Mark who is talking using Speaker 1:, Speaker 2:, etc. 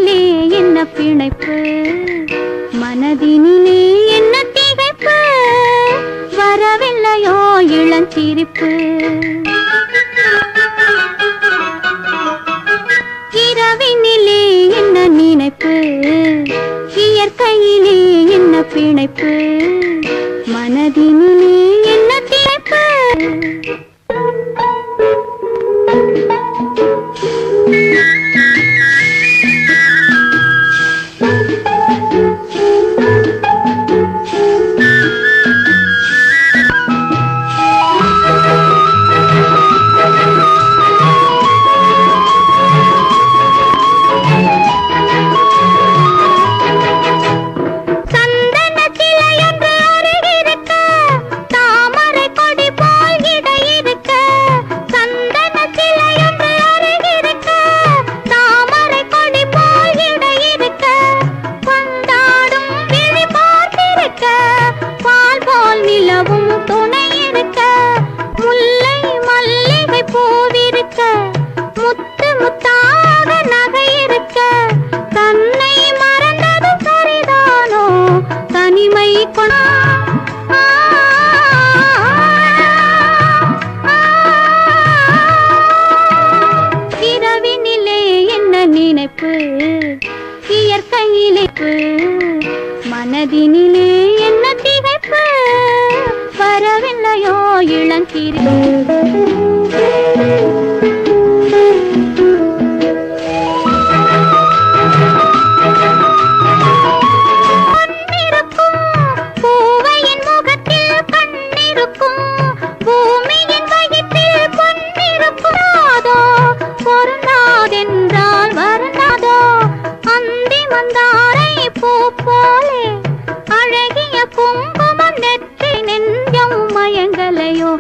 Speaker 1: இயற்கையிலே என்ன பிணைப்பு மனதினிலே என்ன திகைப்பு வரவில்லையோ இளஞ்சிரிப்பு இரவினிலே என்ன நினைப்பு இயற்கையிலே என்ன பிணைப்பு மனதினிலே என்ன திகைப்பு மனதினிலே என்ன திகைப்பு வரவில்லையோ இளஞ்சிரிப்பு குங்குமம் நெற்றி நெஞ்சம் மயங்கலையோ